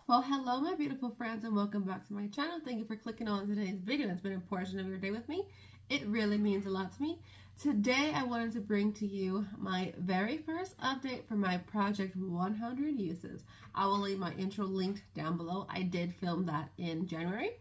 Well, hello my beautiful friends and welcome back to my channel. Thank you for clicking on today's video and spending a portion of your day with me. It really means a lot to me. Today I wanted to bring to you my very first update for my project 100 uses. I will leave my intro linked down below. I did film that in January.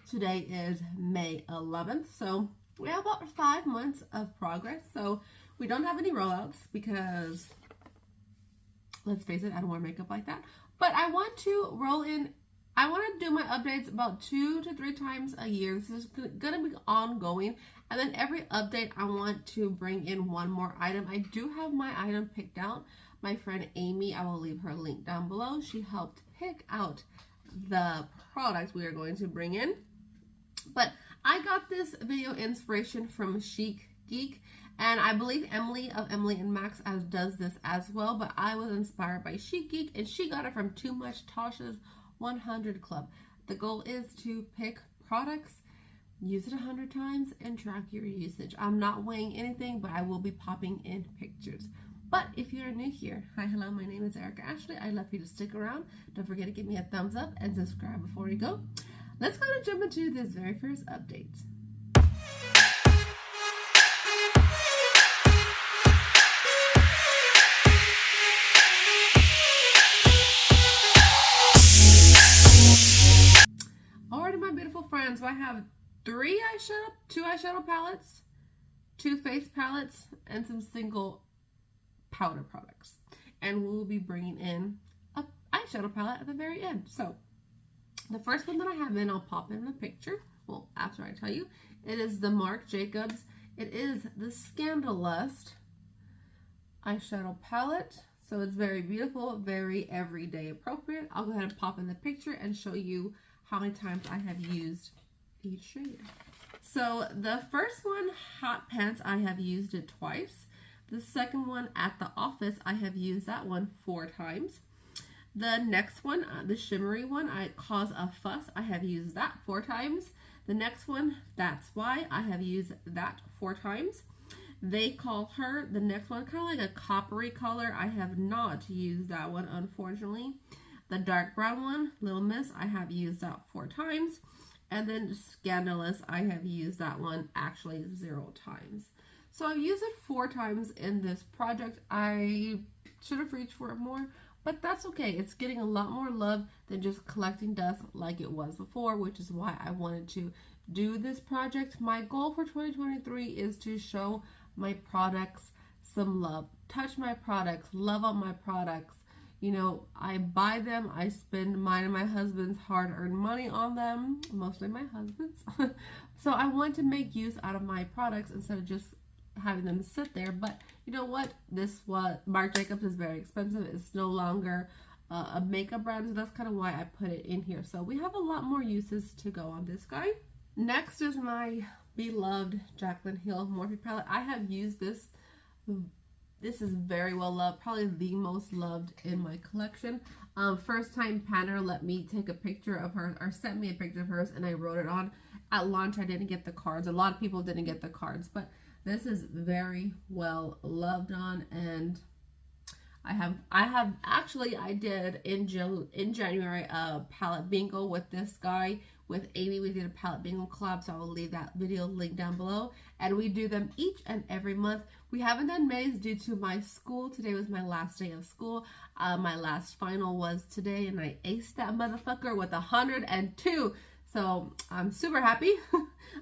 Today is May 11th, so we have about 5 months of progress. So we don't have any rollouts because, let's face it, I don't wear makeup like that. But I want to I want to do my updates about 2 to 3 times a year. This is going to be ongoing. And then every update, I want to bring in one more item. I do have my item picked out. My friend Amy, I will leave her link down below. She helped pick out the products we are going to bring in. But I got this video inspiration from Chic Geek. And I believe Emily of Emily and Max does this as well, but I was inspired by Chic Geek, and she got it from Too Much Tasha's 100 Club. The goal is to pick products, use it 100 times, and track your usage. I'm not weighing anything, but I will be popping in pictures. But if you're new here, hi, hello, my name is Erica Ashley. I'd love for you to stick around. Don't forget to give me a thumbs up and subscribe before you go. Let's go and jump into this very first update. So I have 2 eyeshadow palettes, 2 face palettes, and some single powder products. And we'll be bringing in an eyeshadow palette at the very end. So the first one that I have in, I'll pop in the picture. Well, after I tell you, it is the Marc Jacobs. It is the Scandalust eyeshadow palette. So it's very beautiful, very everyday appropriate. I'll go ahead and pop in the picture and show you how many times I have used each shade. So the first one, Hot Pants, I have used it twice. The second one, At the Office, I have used that one 4 times. The next one, the shimmery one, Cause a Fuss, I have used that 4 times. The next one, That's Why, I have used that 4 times. They Call Her, the next one, kind of like a coppery color, I have not used that one, unfortunately. The dark brown one, Little Miss, I have used that 4 times. And then Scandalous, I have used that one actually 0 times. So I've used it 4 times in this project. I should have reached for it more, but that's okay. It's getting a lot more love than just collecting dust like it was before, which is why I wanted to do this project. My goal for 2023 is to show my products some love. Touch my products, love on my products. You know, I buy them, I spend mine and my husband's hard-earned money on them, mostly my husband's. So I want to make use out of my products instead of just having them sit there. But you know what? Marc Jacobs is very expensive. It's no longer a makeup brand, so that's kind of why I put it in here. So we have a lot more uses to go on this guy. Next is my beloved Jaclyn Hill Morphe palette. I have used this. This is very well loved, probably the most loved in my collection. First time Panner let me take a picture of her, or sent me a picture of hers, and I wrote it on. At launch, I didn't get the cards. A lot of people didn't get the cards, but this is very well loved on, and I did in January a palette bingo with this guy. With Amy, we did a palette bingo collab, so I will leave that video link down below. And we do them each and every month. We haven't done May's due to my school. Today was my last day of school. My last final was today, and I aced that motherfucker with 102. So I'm super happy.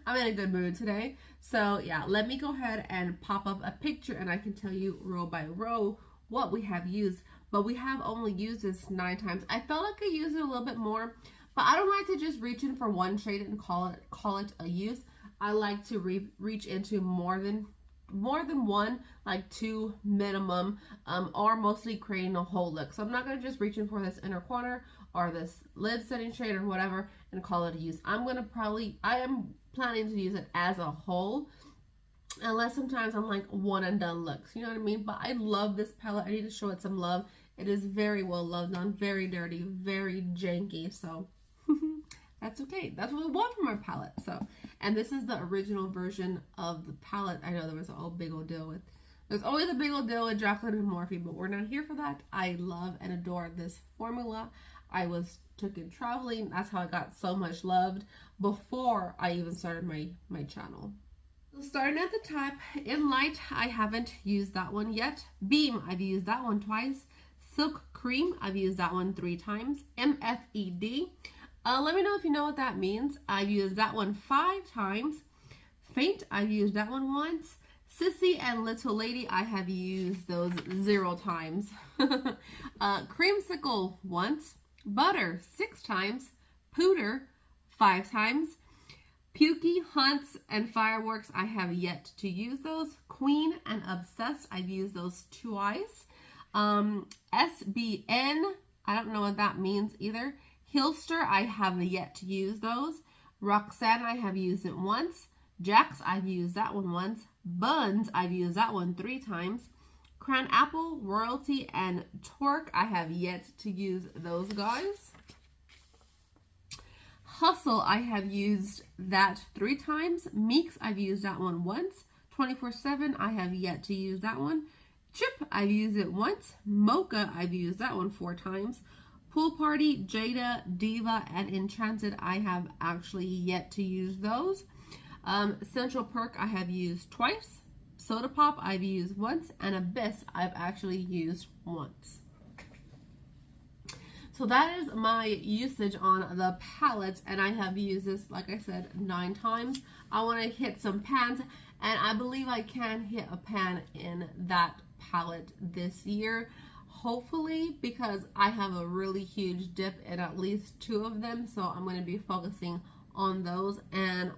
I'm in a good mood today. So yeah, let me go ahead and pop up a picture, and I can tell you row by row what we have used. But we have only used this 9 times. I felt like I used it a little bit more, but I don't like to just reach in for one shade and call it a use. I like to reach into more than one, like 2 minimum, or mostly creating a whole look. So I'm not going to just reach in for this inner corner or this lid setting shade or whatever and call it a use. I am planning to use it as a whole, unless sometimes I'm like one and done looks, you know what I mean? But I love this palette. I need to show it some love. It is very well loved on, very dirty, very janky, so that's okay. That's what we want from our palette. So, and this is the original version of the palette. I know there was a big old deal with There's always a big old deal with Jaclyn and Morphe, but we're not here for that. I love and adore this formula. I took in traveling. That's how I got so much loved before I even started my channel. So starting at the top, in Light, I haven't used that one yet. Beam, I've used that one twice. Silk Cream, I've used that one 3 times. MFED, let me know if you know what that means. I've used that one 5 times. Faint, I've used that one once. Sissy and Little Lady, I have used those 0 times. Creamsicle once. Butter 6 times. Pooter 5 times. Pukey, Hunts, and Fireworks, I have yet to use those. Queen and Obsessed, I've used those twice. SBN, I don't know what that means either. Hilster, I have yet to use those. Roxanne, I have used it once. Jax, I've used that one once. Buns, I've used that one 3 times. Crown Apple, Royalty, and Torque, I have yet to use those guys. Hustle, I have used that 3 times. Meeks, I've used that one once. 24/7, I have yet to use that one. Chip, I've used it once. Mocha, I've used that one 4 times. Pool Party, Jada, Diva, and Enchanted, I have actually yet to use those. Central Perk, I have used twice. Soda Pop, I've used once. And Abyss, I've actually used once. So that is my usage on the palettes, and I have used this, like I said, 9 times. I want to hit some pans, and I believe I can hit a pan in that palette this year, hopefully, because I have a really huge dip in at least 2 of them, so I'm going to be focusing on those. And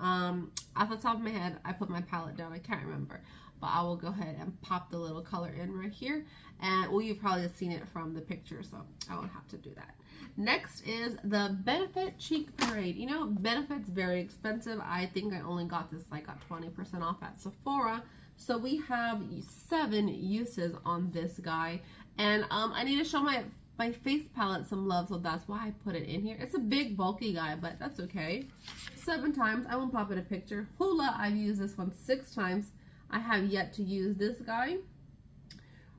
at the top of my head, I put my palette down. I can't remember, but I will go ahead and pop the little color in right here. And well, you've probably seen it from the picture, so I won't have to do that. Next is the Benefit Cheek Parade. You know, Benefit's very expensive. I think I only got this like at 20% off at Sephora. So we have 7 uses on this guy. And I need to show my face palette some love, so that's why I put it in here. It's a big, bulky guy, but that's okay. 7 times. I won't pop in a picture. Hula, I've used this one 6 times. I have yet to use this guy.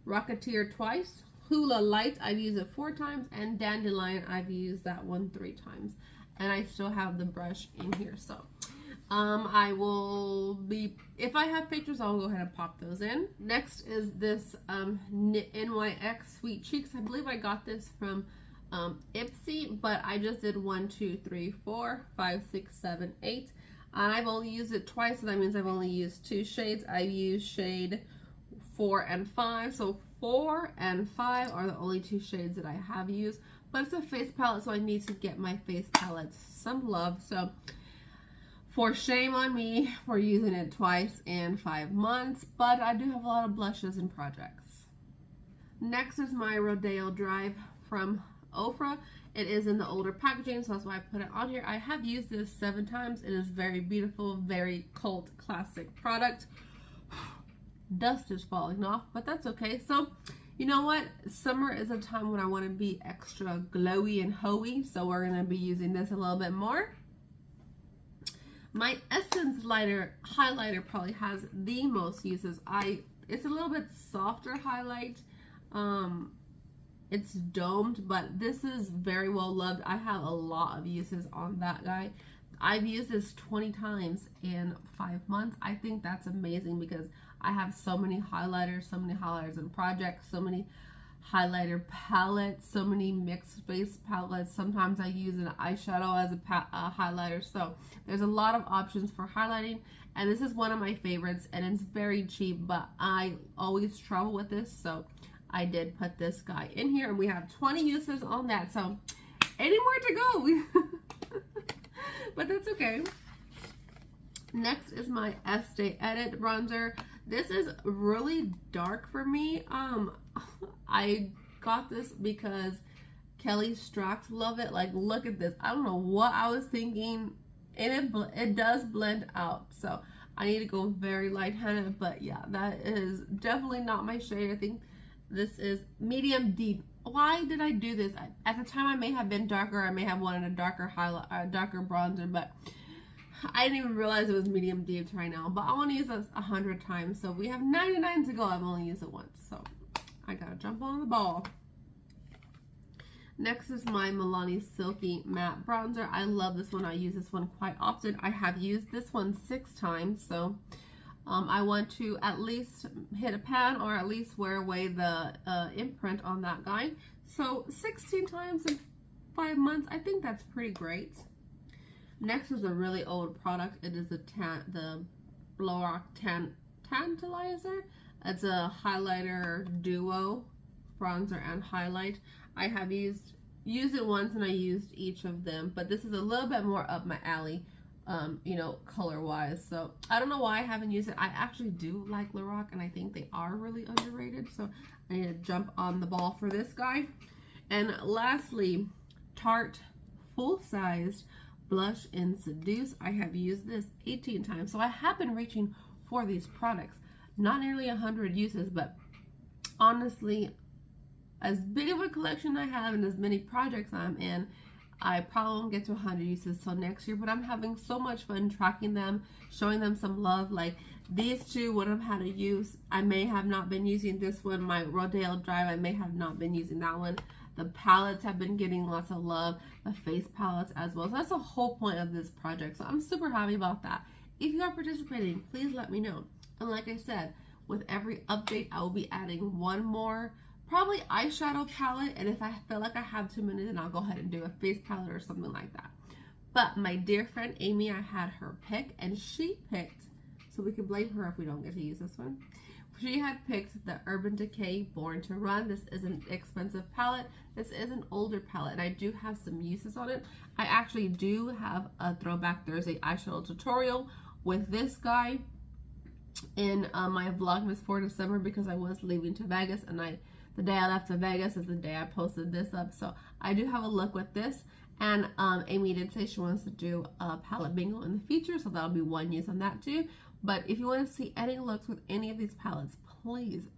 Rocketeer twice. Hula Light, I've used it 4 times. And Dandelion, I've used that one 3 times. And I still have the brush in here. So I will be, if I have pictures, I'll go ahead and pop those in. Next is this NYX Sweet Cheeks. I believe I got this from Ipsy, but I just did 1, 2, 3, 4, 5, 6, 7, 8. And I've only used it twice, so that means I've only used 2 shades. I've used shade 4 and 5. So 4 and 5 are the only 2 shades that I have used. But it's a face palette, so I need to get my face palettes some love. So for shame on me for using it twice in 5 months, but I do have a lot of blushes and projects. Next is my Rodeo Drive from Ofra. It is in the older packaging, so that's why I put it on here. I have used this 7 times. It is very beautiful, very cult classic product. Dust is falling off, but that's okay. So, you know what? Summer is a time when I want to be extra glowy and hoey, so we're going to be using this a little bit more. My Essence highlighter probably has the most uses. It's a little bit softer highlight. It's domed, but this is very well loved. I have a lot of uses on that guy. I've used this 20 times in 5 months. I think that's amazing because I have so many highlighters and projects, so many highlighter palettes, so many mixed face palettes. Sometimes I use an eyeshadow as a highlighter. So there's a lot of options for highlighting, and this is one of my favorites, and it's very cheap, but I always travel with this, so I did put this guy in here, and we have 20 uses on that, so any more to go. But that's okay. Next is my Estee Edit bronzer. This is really dark for me. I got this because Kelly Strax love it. Like, look at this. I don't know what I was thinking, and it does blend out. So I need to go very light-handed, but yeah, that is definitely not my shade. I think this is medium deep. Why did I do this? At the time, I may have been darker. I may have wanted a darker highlight, darker bronzer, but I didn't even realize it was medium deep right now. But I want to use this 100 times, so we have 99 to go. I've only used it once, so I gotta jump on the ball. Next is my Milani Silky Matte Bronzer. I love this one. I use this one quite often. I have used this one 6 times, so I want to at least hit a pan or at least wear away the imprint on that guy. So 16 times in 5 months, I think that's pretty great. Next is a really old product. It is the Blow Rock Tantalizer. It's a highlighter duo, bronzer and highlight. I have used it once and I used each of them, but this is a little bit more up my alley, you know, color wise. So I don't know why I haven't used it. I actually do like Lorac and I think they are really underrated, so I need to jump on the ball for this guy. And lastly, Tarte full-sized blush in Seduce. I have used this 18 times, so I have been reaching for these products. Not nearly 100 uses, but honestly, as big of a collection I have and as many projects I'm in, I probably won't get to 100 uses till next year, but I'm having so much fun tracking them, showing them some love. Like these two would have had a use. I may have not been using this one, my Rodale Drive, I may have not been using that one. The palettes have been getting lots of love, the face palettes as well. So that's the whole point of this project. So I'm super happy about that. If you are participating, please let me know. And like I said, with every update, I will be adding one more probably eyeshadow palette, and if I feel like I have too many, then I'll go ahead and do a face palette or something like that. But my dear friend Amy, I had her pick, and she picked, so we can blame her if we don't get to use this one. She had picked the Urban Decay Born to Run. This is an expensive palette. This is an older palette, and I do have some uses on it. I actually do have a Throwback Thursday eyeshadow tutorial with this guy in my Vlogmas for December, because I was leaving to Vegas, and the day I left to Vegas is the day I posted this up. So I do have a look with this. And Amy did say she wants to do a palette bingo in the future, so that'll be one use on that too. But if you want to see any looks with any of these palettes, please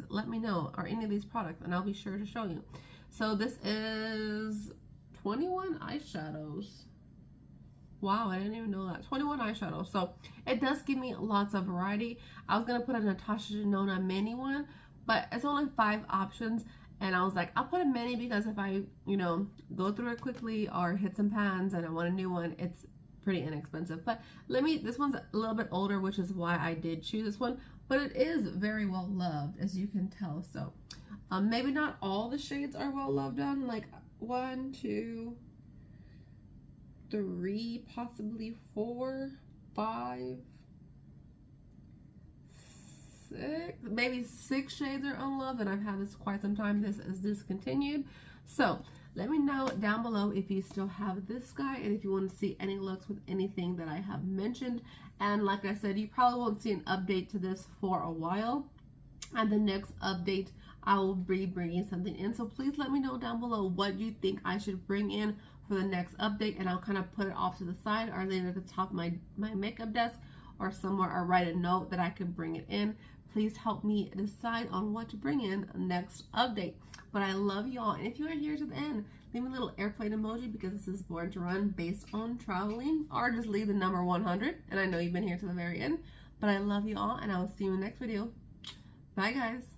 let me know, or any of these products, and I'll be sure to show you. So this is 21 eyeshadows. Wow, I didn't even know that. 21 eyeshadows. So it does give me lots of variety. I was going to put a Natasha Denona mini one, but it's only 5 options, and I was like, I'll put a mini because if I, you know, go through it quickly or hit some pans and I want a new one, it's pretty inexpensive. But this one's a little bit older, which is why I did choose this one, but it is very well loved, as you can tell. So maybe not all the shades are well loved on, like 1, 2, 3, possibly 4, 5, 6, maybe 6 shades are unloved, and I've had this quite some time. This is discontinued. So let me know down below if you still have this guy, and if you want to see any looks with anything that I have mentioned. And like I said, you probably won't see an update to this for a while, and the next update I will be bringing something in. So please let me know down below what you think I should bring in for the next update, and I'll kind of put it off to the side or leave it at the top of my makeup desk or somewhere, or write a note that I could bring it in. Please help me decide on what to bring in next update. But I love y'all, and if you are here to the end, leave me a little airplane emoji, because this is Born to Run based on traveling, or just leave the number 100, and I know you've been here to the very end. But I love you all, and I will see you in the next video. Bye guys.